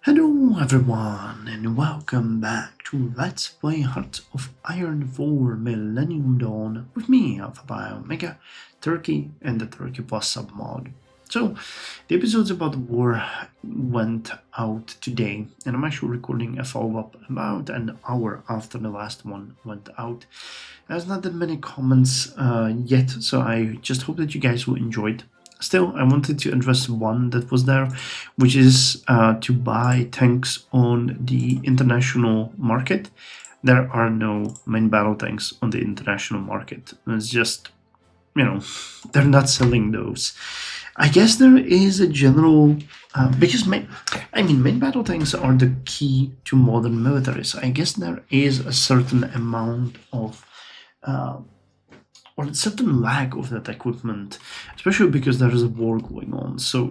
Hello everyone and welcome back to Let's Play Hearts of Iron 4 Millennium Dawn with me, Alpha Bio Mega Turkey and the Turkey Plus submod. So, the episodes about the war went out today, and I'm actually recording a follow-up about an hour after the last one went out. There's not that many comments yet, so I just hope that you guys will enjoy it. Still, I wanted to address one that was there, which is to buy tanks on the international market. There are no main battle tanks on the international market. It's just, they're not selling those. I guess there is a general, because main battle tanks are the key to modern militaries. I guess there is a certain amount of or a certain lack of that equipment, especially because there is a war going on. So,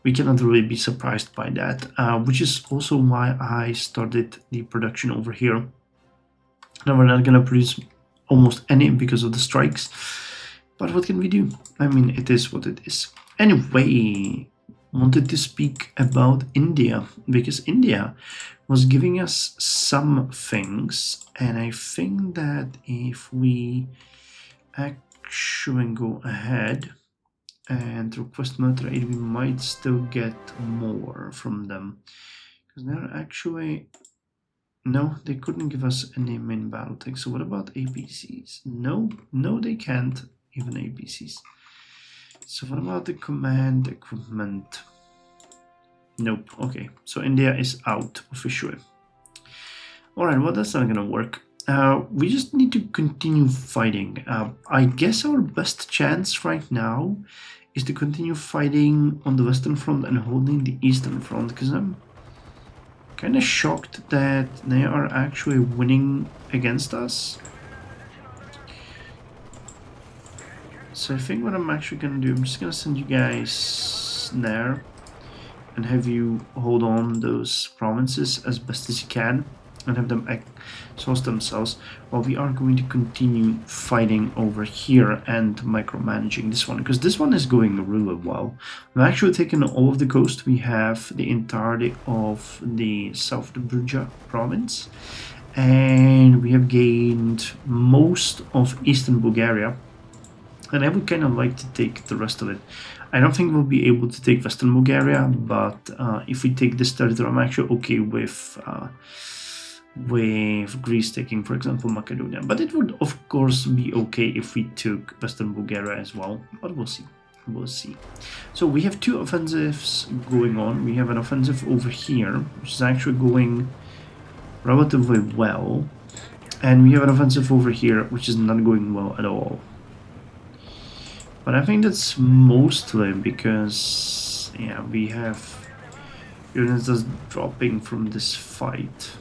we cannot really be surprised by that, which is also why I started the production over here. Now, we're not going to produce almost any because of the strikes, but what can we do? It is what it is. Anyway, wanted to speak about India, because India was giving us some things, and I think that if we actually go ahead and request military aid, we might still get more from them, because they're actually, no, they couldn't give us any main battle tanks. So what about APCs? No, they can't, even APCs. So what about the command equipment? Nope. Okay, so India is out officially. Alright, well, that's not gonna work. We just need to continue fighting. I guess our best chance right now is to continue fighting on the Western Front and holding the Eastern Front, because I'm kind of shocked that they are actually winning against us. So I think what I'm actually going to do, I'm just going to send you guys there and have you hold on those provinces as best as you can and have them exhaust themselves, while we are going to continue fighting over here and micromanaging this one, because this one is going really well. We've actually taken all of the coast. We have the entirety of the South Dobruja province, and we have gained most of eastern Bulgaria, and I would kind of like to take the rest of it. I don't think we'll be able to take Western Bulgaria, but if we take this territory, I'm actually okay with Greece taking, for example, Macedonia. But it would, of course, be okay if we took Western Bulgaria as well. But we'll see. We'll see. So we have two offensives going on. We have an offensive over here, which is actually going relatively well. And we have an offensive over here, which is not going well at all. But I think that's mostly because, yeah, we have units just dropping from this fight.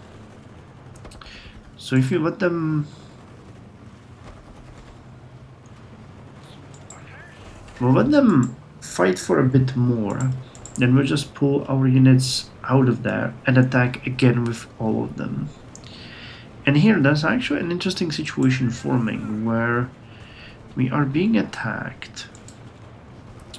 So if you let them... we'll let them fight for a bit more, then we'll just pull our units out of there and attack again with all of them. And here, there's actually an interesting situation forming where we are being attacked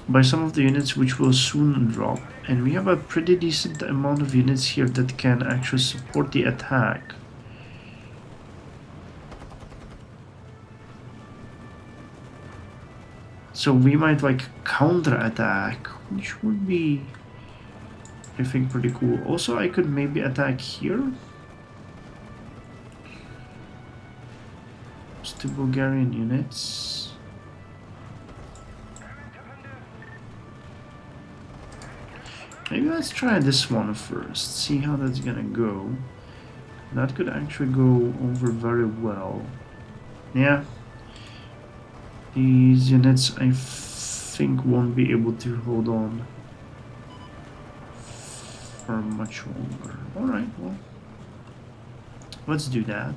by some of the units which will soon drop, and we have a pretty decent amount of units here that can actually support the attack. So we might like counter-attack, which would be, I think, pretty cool. Also, I could maybe attack here. Just the Bulgarian units. Maybe let's try this one first, see how that's gonna go. That could actually go over very well. Yeah. These units, I think, won't be able to hold on for much longer. Alright, well, let's do that.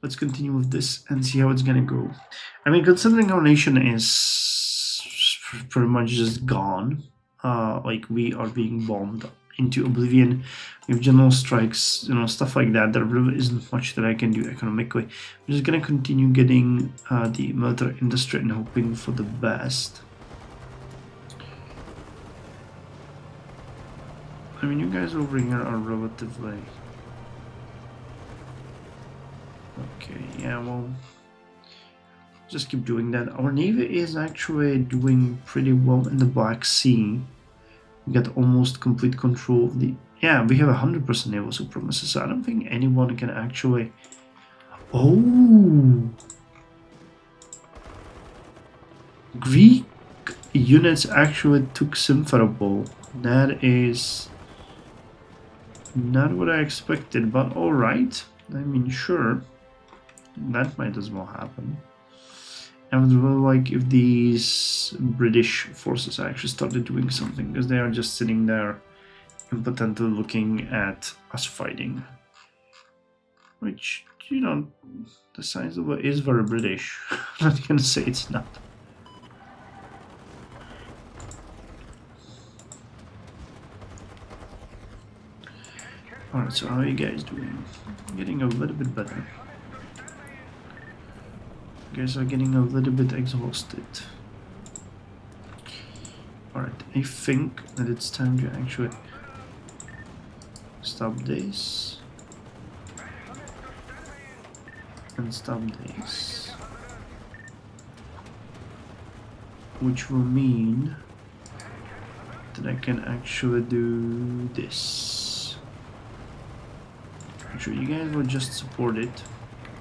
Let's continue with this and see how it's gonna go. Considering our nation is pretty much just gone, like we are being bombed into oblivion, we have general strikes, stuff like that, there really isn't much that I can do economically. I'm just gonna continue getting the military industry and hoping for the best. I mean, you guys over here are relatively... Okay, yeah, well... Just keep doing that. Our navy is actually doing pretty well in the Black Sea. We got almost complete control of the... Yeah, we have 100% naval supremacy, so I don't think anyone can actually... Oh! Greek units actually took Simferopol. That is not what I expected, but alright. I mean, sure. That might as well happen. I would really like if these British forces actually started doing something, because they are just sitting there impotently looking at us fighting. Which, you know, the size of it is very British. I'm not gonna say it's not. Alright, so how are you guys doing? Getting a little bit better. You guys are getting a little bit exhausted. Alright, I think that it's time to actually stop this. And stop this. Which will mean that I can actually do this. Actually, you guys will just support it,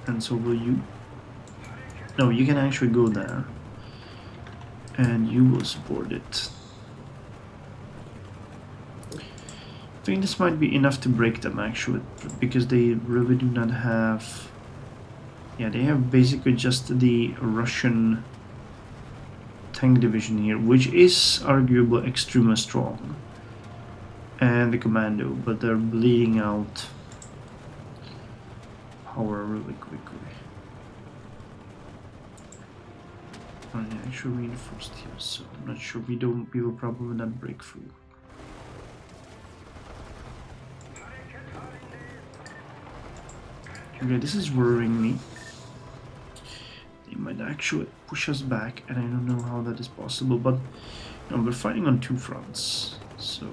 and so will you. No, you can actually go there, and you will support it. I think this might be enough to break them actually, because they really do not have... Yeah, they have basically just the Russian tank division here, which is arguably extremely strong, and the commando, but they're bleeding out power really quickly. I actually reinforced here, so I'm not sure we will probably not break through. Okay, this is worrying me. They might actually push us back, and I don't know how that is possible, but you know, we're fighting on two fronts, so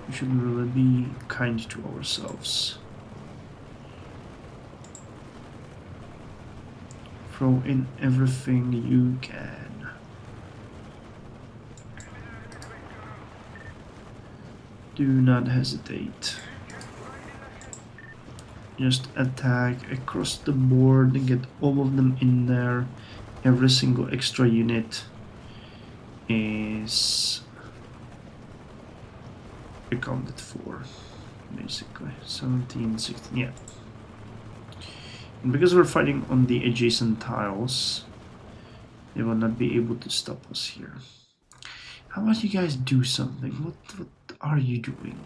we should really be kind to ourselves. Throw in everything you can. Do not hesitate. Just attack across the board and get all of them in there. Every single extra unit is accounted for, basically. 17, 16, yeah. And because we're fighting on the adjacent tiles, they will not be able to stop us here. How about you guys do something? What are you doing?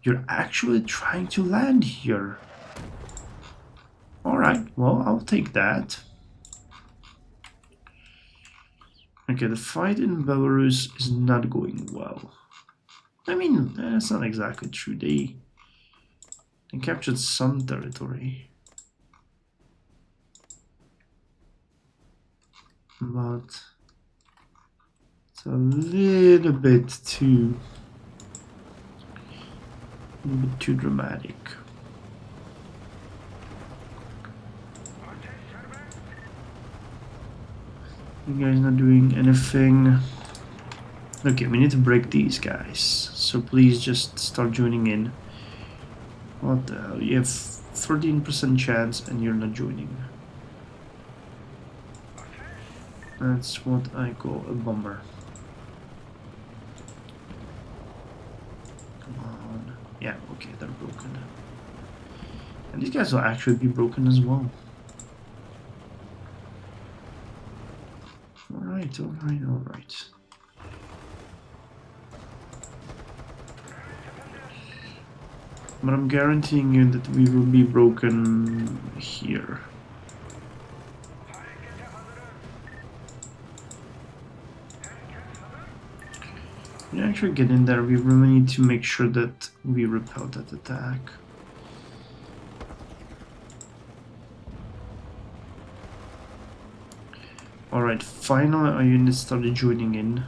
You're actually trying to land here. Alright, well, I'll take that. Okay, the fight in Belarus is not going well. I mean, that's not exactly true. They captured some territory. But it's a little bit too dramatic. You guys not doing anything. Okay, we need to break these guys. So please just start joining in. What the hell? You have 13% chance and you're not joining. That's what I call a bummer. Come on. Yeah, okay, they're broken. And these guys will actually be broken as well. Alright, alright, alright. But I'm guaranteeing you that we will be broken here. When you actually get in there, we really need to make sure that we repel that attack. Alright, finally our units started joining in.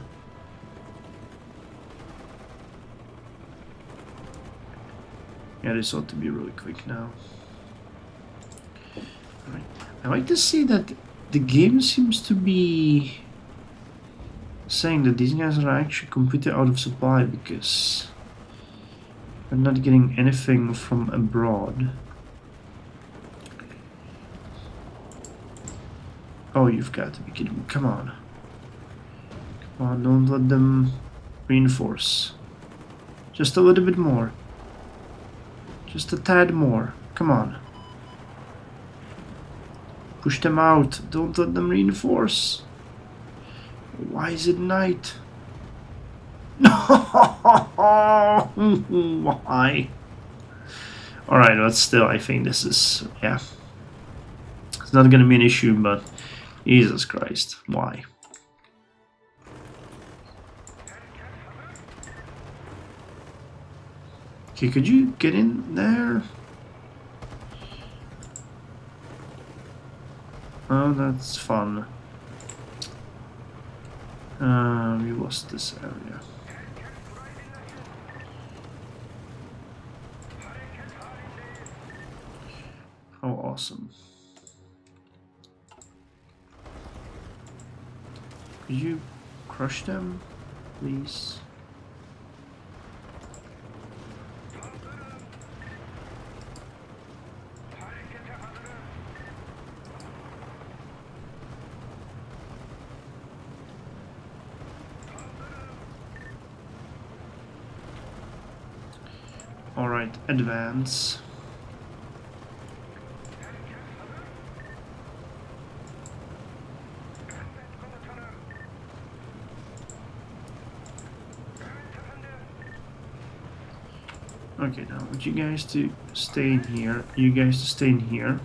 Yeah, this ought to be really quick now. Alright. I like to see that the game seems to be saying that these guys are actually completely out of supply because they're not getting anything from abroad. Oh, you've got to be kidding me. Come on. Come on, don't let them reinforce. Just a little bit more. Just a tad more. Come on. Push them out. Don't let them reinforce. Why is it night? No! Why? Alright, but still, I think this is... yeah. It's not gonna be an issue, but... Jesus Christ. Why? Okay, could you get in there? Oh, that's fun. We lost this area. How awesome. Could you crush them, please? Alright, advance. Okay, now I want you guys to stay in here. You guys to stay in here.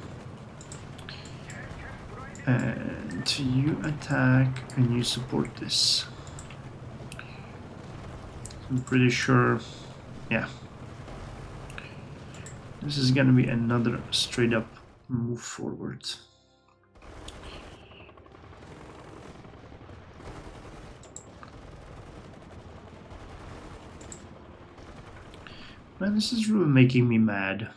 And you attack and you support this. I'm pretty sure, yeah. This is gonna be another straight up move forward. Man, this is really making me mad.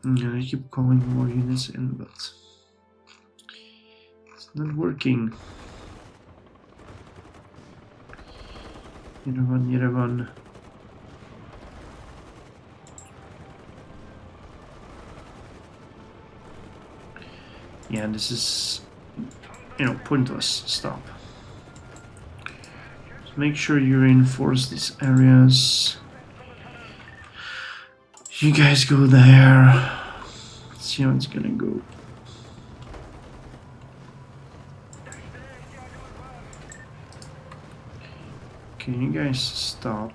I'm gonna keep calling more units in, but it's not working. Yerevan. Yeah, this is, pointless. Stop. Just make sure you reinforce these areas. You guys go there. Let's see how it's gonna go. Can you guys stop?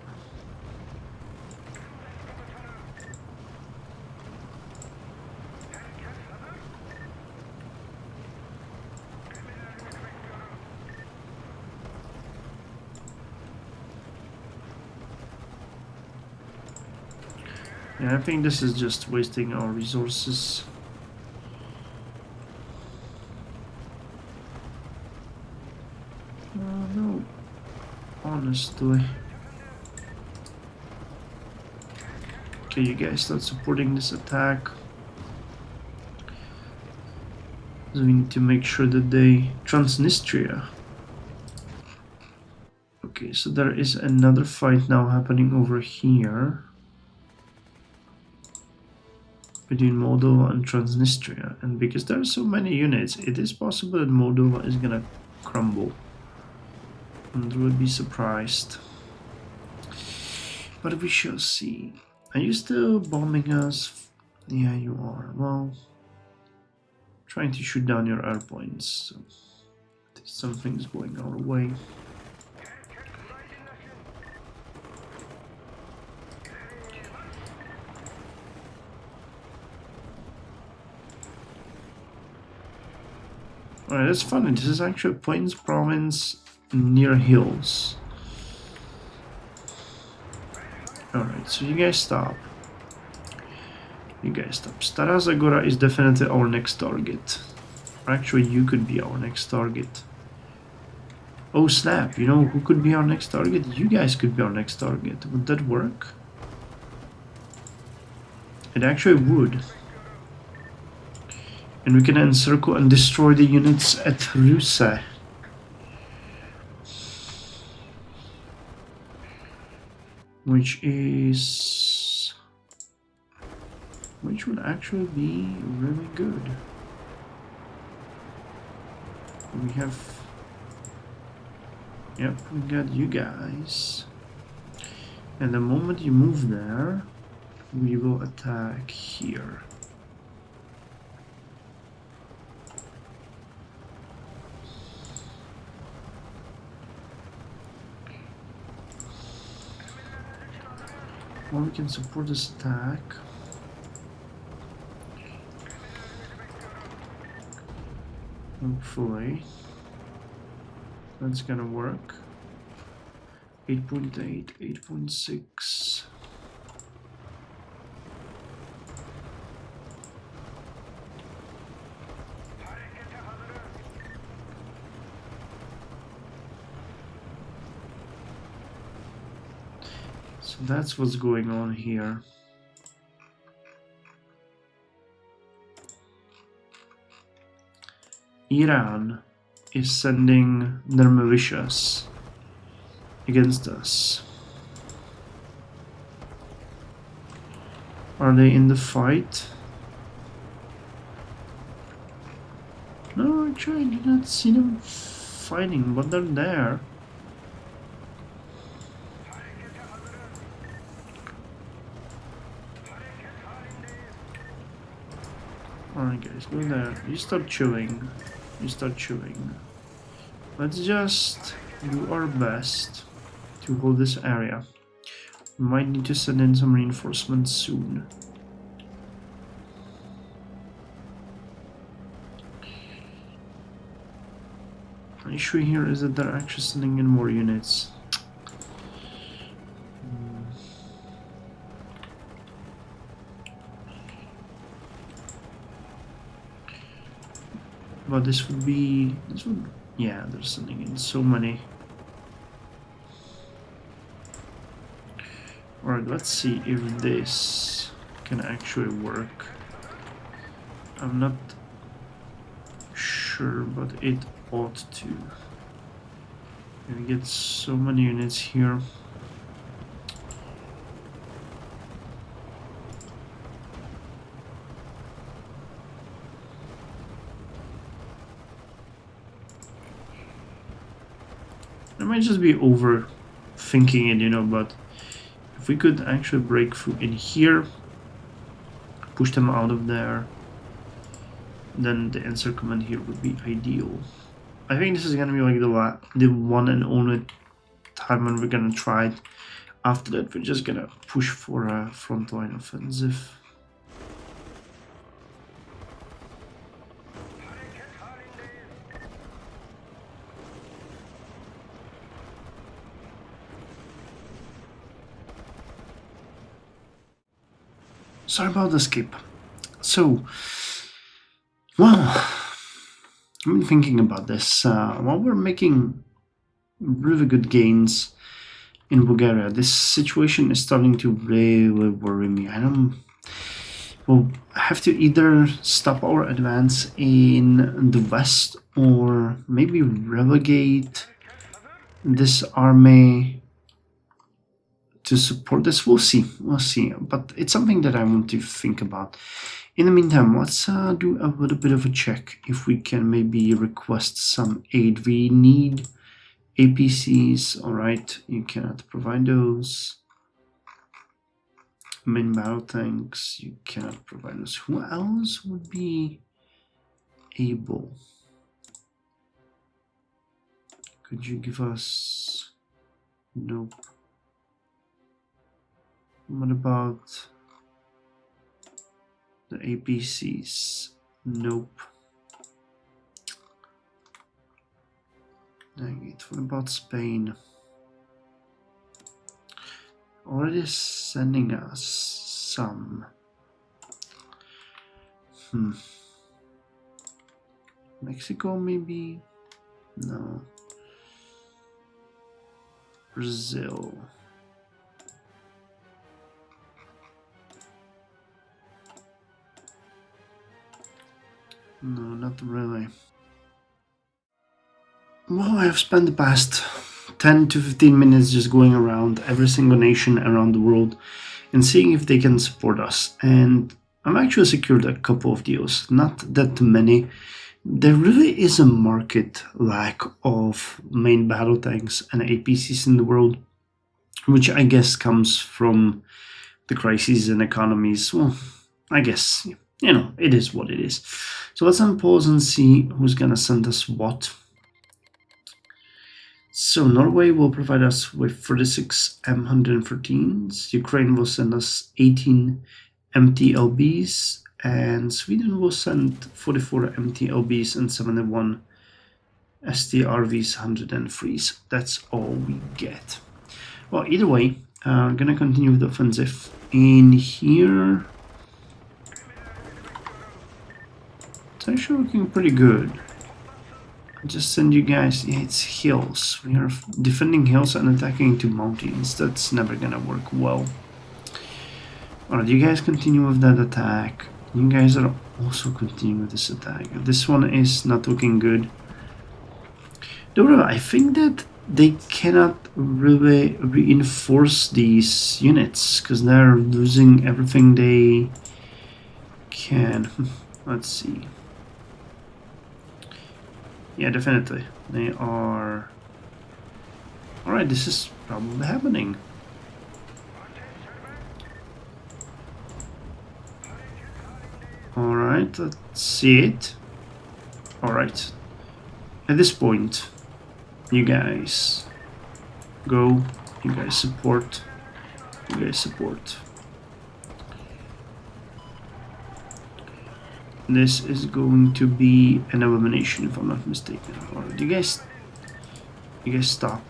Yeah, I think this is just wasting our resources. No. Honestly. Okay, you guys start supporting this attack. So we need to make sure that they... Transnistria. Okay, so there is another fight now happening over here. Between Moldova and Transnistria. And because there are so many units, it is possible that Moldova is gonna crumble. And would be surprised. But we shall see. Are you still bombing us? Yeah, you are. Well, trying to shoot down your air points. So something's going our way. Alright, that's funny. This is actually a plains province near hills. Alright, so you guys stop. You guys stop. Stara Zagora is definitely our next target. Or actually, you could be our next target. Oh snap, you know who could be our next target? You guys could be our next target. Would that work? It actually would. And we can encircle and destroy the units at Rusa. Which would actually be really good. We have... Yep, we got you guys. And the moment you move there, we will attack here. Or we can support this attack. Hopefully that's gonna work. 8.8, 8.6. So that's what's going on here. Iran is sending their militias against us. Are they in the fight? No, actually I did not see them fighting, but they're there. Alright guys, go there. You start chilling. You start chilling. Let's just do our best to hold this area. We might need to send in some reinforcements soon. The issue here is that they're actually sending in more units. But this would, yeah, they're sending in so many. Alright, let's see if this can actually work. I'm not sure, but it ought to. We get so many units here. I might just be overthinking it, you know, but if we could actually break through in here, push them out of there, then the encirclement here would be ideal. I think this is gonna be like the one and only time when we're gonna try it. After that, we're just gonna push for a frontline offensive. Sorry about the skip. So, well, I've been thinking about this. While we're making really good gains in Bulgaria, this situation is starting to really worry me. We'll have to either stop our advance in the west or maybe relegate this army to support this. We'll see, but it's something that I want to think about. In the meantime, let's do a little bit of a check if we can maybe request some aid. We need APCs. All right, you cannot provide those. Main battle tanks, you cannot provide those. Who else would be able? Could you give us? Nope. What about the APCs? Nope. Dang it. What about Spain? Already sending us some. Mexico maybe? No. Brazil. No, not really. Well, I have spent the past 10 to 15 minutes just going around every single nation around the world and seeing if they can support us. And I've actually secured a couple of deals, not that many. There really is a market lack of main battle tanks and APCs in the world, which I guess comes from the crises and economies. Well, I guess, it is what it is. So let's unpause and see who's gonna send us what. So Norway will provide us with 36 M113s, Ukraine will send us 18 MTLBs, and Sweden will send 44 MTLBs and 71 STRVs 103s. That's all we get. Well, either way, I'm gonna continue with the offensive. In here, it's actually looking pretty good. Just send you guys, yeah, it's hills. We are defending hills and attacking into mountains. That's never gonna work well. Alright, you guys continue with that attack. You guys are also continuing with this attack. This one is not looking good. Though I think that they cannot really reinforce these units because they're losing everything they can. Let's see. Yeah, definitely. They are... Alright, this is probably happening. Alright, let's see it. Alright. At this point, you guys go. You guys support. You guys support. This is going to be an elimination, if I'm not mistaken. Alright, you guys stop.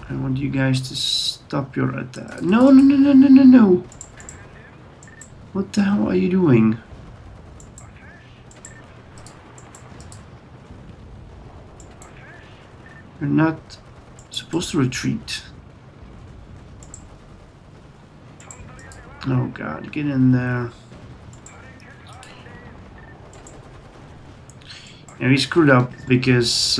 I want you guys to stop your attack. No, no, no, no, no, no, no. What the hell are you doing? You're not supposed to retreat. Oh god, get in there. Yeah, we screwed up because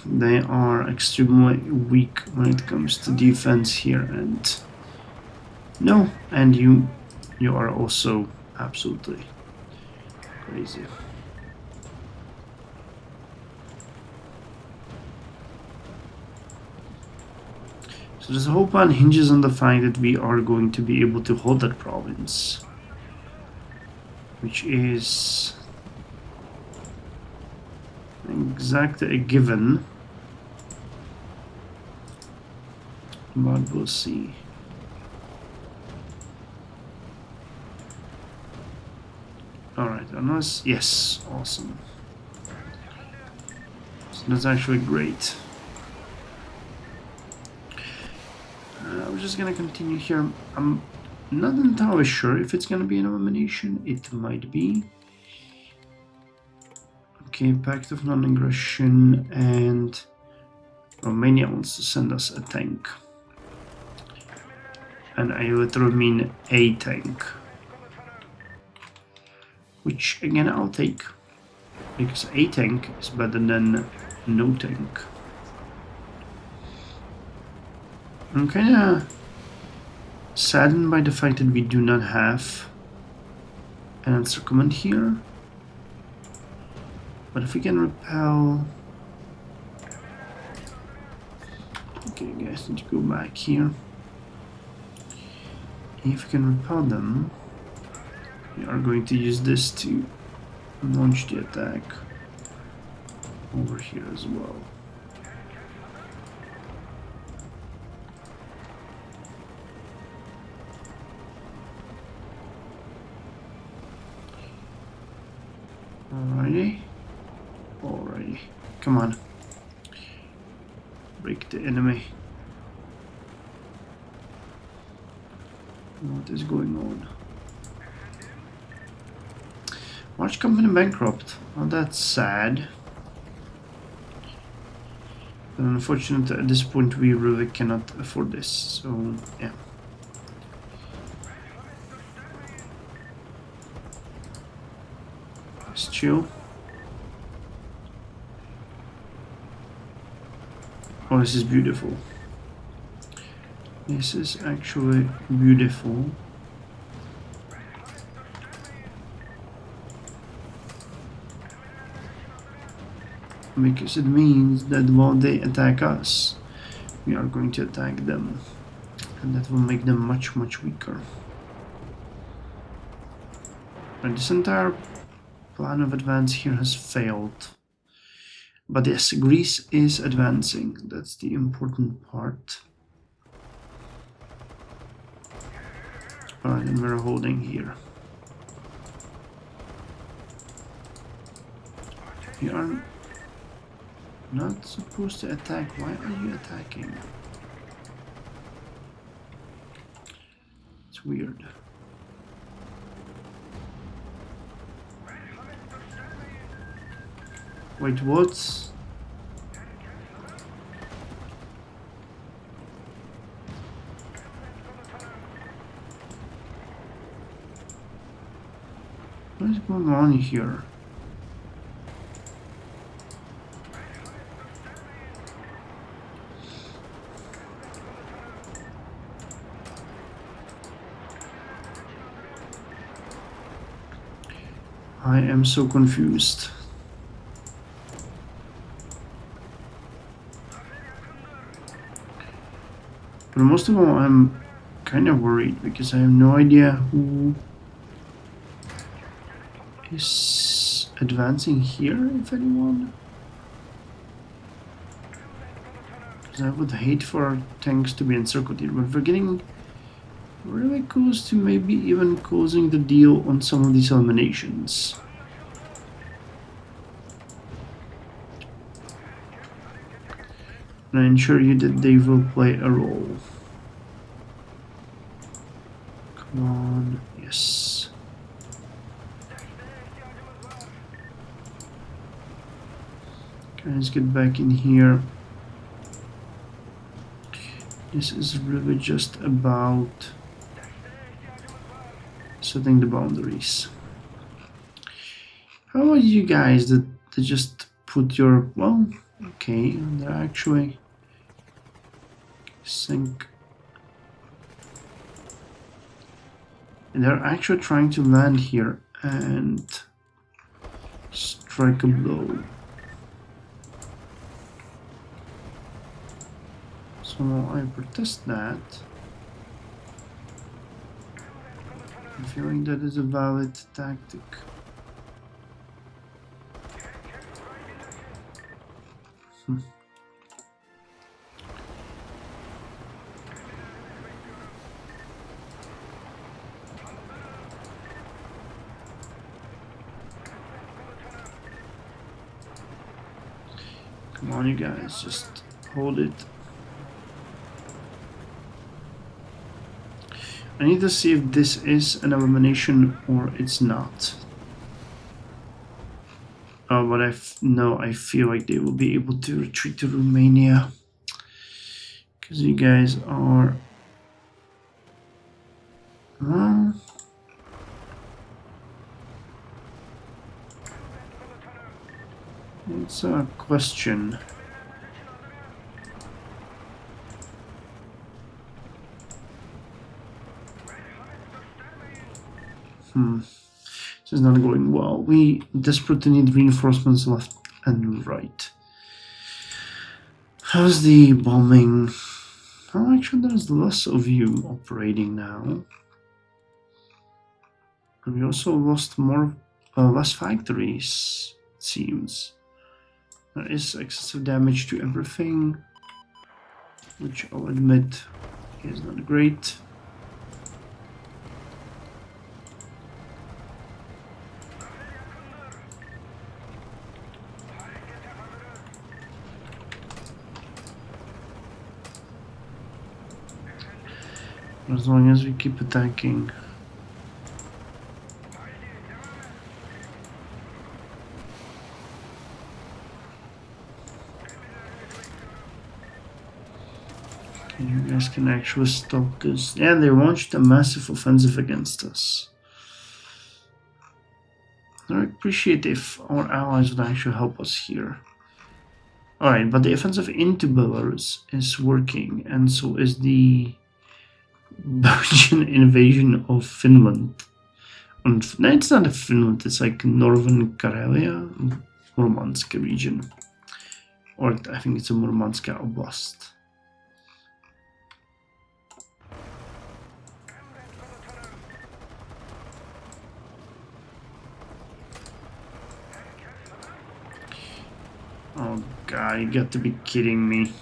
they are extremely weak when it comes to defense here, and no, and you are also absolutely crazy. So this whole plan hinges on the fact that we are going to be able to hold that province, which is exactly a given, but we'll see. Alright, unless... yes, awesome. So that's actually great. I'm just gonna continue here. I'm not entirely sure if it's gonna be an elimination. It might be. Okay, Pact of Non-Aggression, and Romania wants to send us a tank. And I literally mean a tank. Which again I'll take. Because a tank is better than no tank. I'm kinda saddened by the fact that we do not have an encirclement here. But if we can repel... okay, guys, need to go back here. If we can repel them, we are going to use this to launch the attack over here as well. Alrighty. Alrighty. Come on. Break the enemy. What is going on? Watch company bankrupt. Oh, that's sad. But unfortunately, at this point, we really cannot afford this. So, yeah. Let's chill. Oh, this is beautiful. This is actually beautiful. Because it means that while they attack us, we are going to attack them. And that will make them much, much weaker. And this entire plan of advance here has failed. But yes, Greece is advancing. That's the important part. Alright, and we're holding here. We are not supposed to attack. Why are you attacking? It's weird. Wait, what? What is going on here? I am so confused. But most of all, I'm kind of worried because I have no idea who is advancing here, if anyone. Because I would hate for our tanks to be encircled here, but we're getting really close to maybe even closing the deal on some of these eliminations. And I ensure you that they will play a role. Come on, yes. Okay, let's get back in here. This is really just about setting the boundaries. How about you guys that just put your, well, okay, they're actually sink. And they're actually trying to land here and strike a blow. So I protest that. I'm feeling that is a valid tactic. Come on, you guys, just hold it. I need to see if this is an elimination or it's not. But I feel like they will be able to retreat to Romania. Because you guys are... it's a question. This is not going well. We desperately need reinforcements left and right. How's the bombing? Oh, actually, there's less of you operating now. And we also lost less factories, it seems. There is excessive damage to everything, which I'll admit is not great. As long as we keep attacking. You guys can actually stop this. Yeah, they launched a massive offensive against us. I appreciate if our allies would actually help us here. Alright, but the offensive into Belarus is working, and so is the Belgian invasion of Finland. No, it's not a Finland, it's like Northern Karelia, Murmansk region. Or I think it's a Murmanska Oblast. Oh god, you got to be kidding me.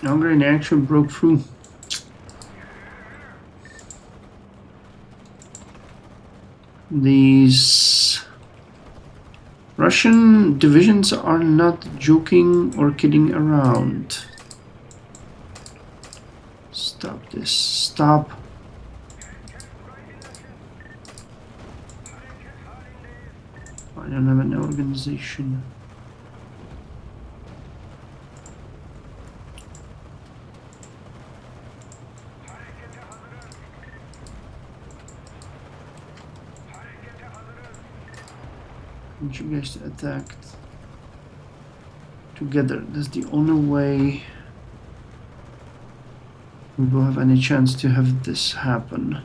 Hungary actually broke through. These Russian divisions are not joking or kidding around. Stop this. Stop. I don't have an organization. I want you guys to attack together. That's the only way we will have any chance to have this happen.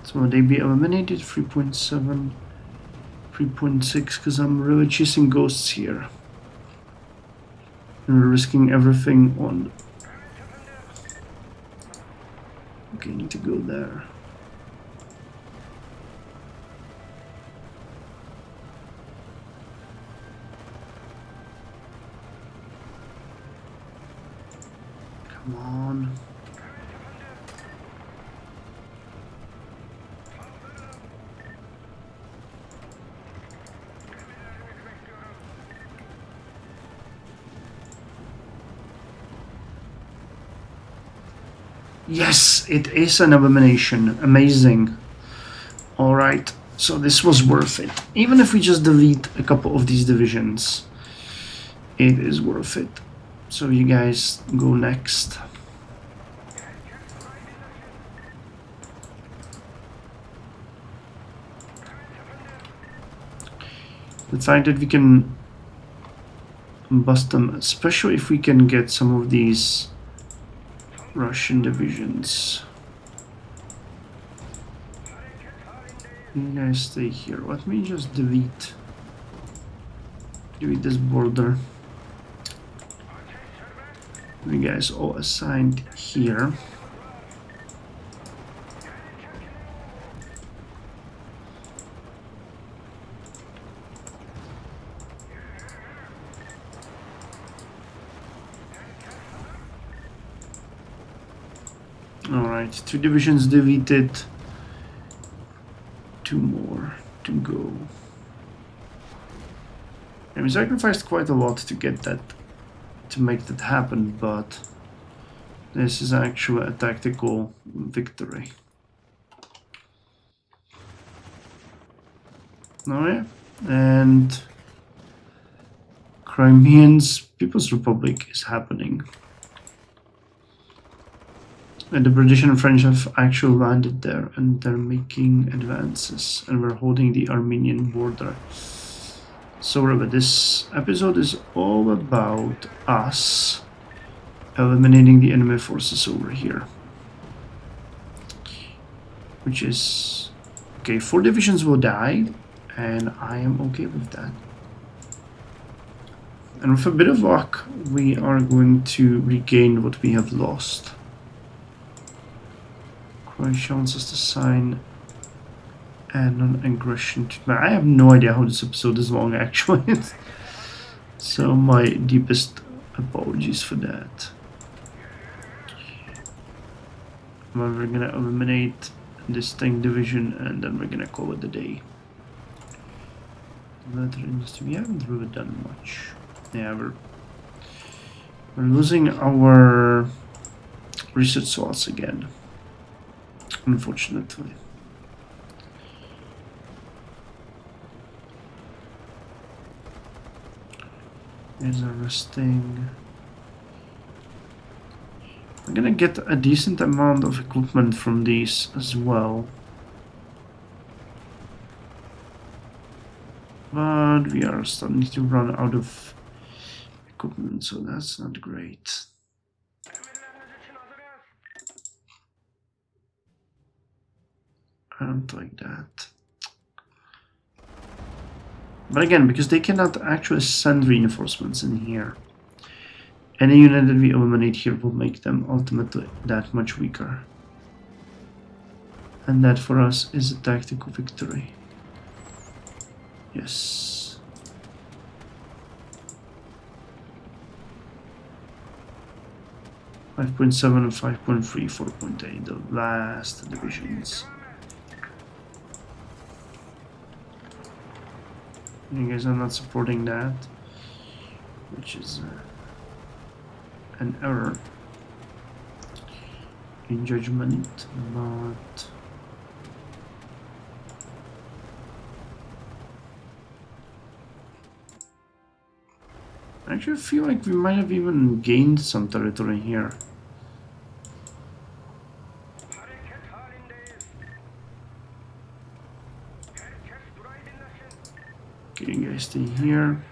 So will they be eliminated? 3.7, 3.6, because I'm really chasing ghosts here. And we're risking everything on... Okay, need to go there. Come on. Yes, it is an abomination. Amazing. Alright, so this was worth it. Even if we just delete a couple of these divisions, it is worth it. So you guys go next. The fact that we can bust them, especially if we can get some of these Russian divisions. You guys stay here. Let me just delete this border. You guys all assigned here. Alright, 2 divisions deleted, 2 more to go. And we sacrificed quite a lot to get that, to make that happen, but this is actually a tactical victory. Oh yeah, and Crimean's People's Republic is happening. And the British and French have actually landed there, and they're making advances, and we're holding the Armenian border. So remember, this episode is all about us eliminating the enemy forces over here. Which is... okay, 4 divisions will die, and I am okay with that. And with a bit of luck, we are going to regain what we have lost. Croatia wants us to sign an non-aggression. I have no idea how this episode is long, actually. So my deepest apologies for that. Well, we're gonna eliminate this tank division and then we're gonna call it a day. Leather industry, we haven't really done much. Yeah, we're losing our research slots again, unfortunately. There's a resting. We're gonna get a decent amount of equipment from these as well. But we are starting to run out of equipment, so that's not great. I don't like that. But again, because they cannot actually send reinforcements in here, any unit that we eliminate here will make them ultimately that much weaker. And that for us is a tactical victory. Yes. .7 and 5.3, 4.8, the last divisions. You guys are not supporting that, which is an error in judgment, but I actually feel like we might have even gained some territory here. Okay, you guys stay here.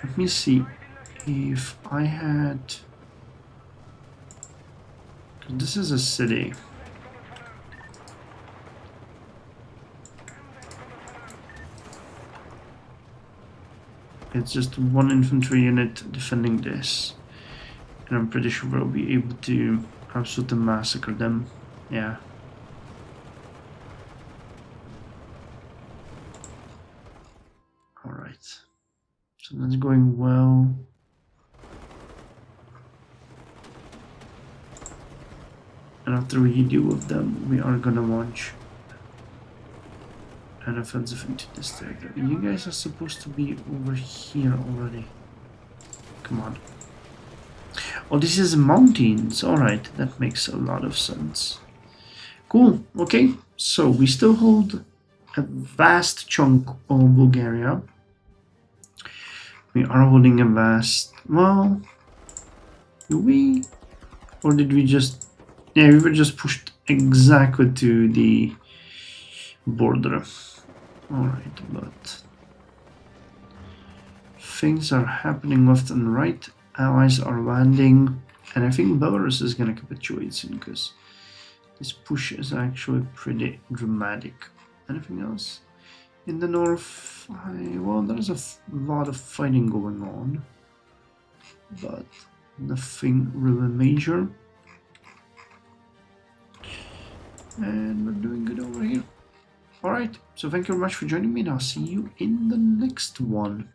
Let me see if I had... This is a city. It's just one infantry unit defending this. And I'm pretty sure we'll be able to absolutely massacre them. Yeah. Alright. So that's going well. And after we deal with them, we are gonna launch an offensive into this territory. You guys are supposed to be over here already. Come on. Oh, this is mountains. Alright, that makes a lot of sense. Cool. Okay, so we still hold a vast chunk of Bulgaria. We are holding a vast... Well, do we? Or did we just... Yeah, we were just pushed exactly to the border. Alright, but... things are happening left and right. Allies are landing. And I think Belarus is gonna capitulate soon, because this push is actually pretty dramatic. Anything else? In the north, well, there's a lot of fighting going on, but nothing really major. And we're doing good over here. Alright, so thank you very much for joining me, and I'll see you in the next one.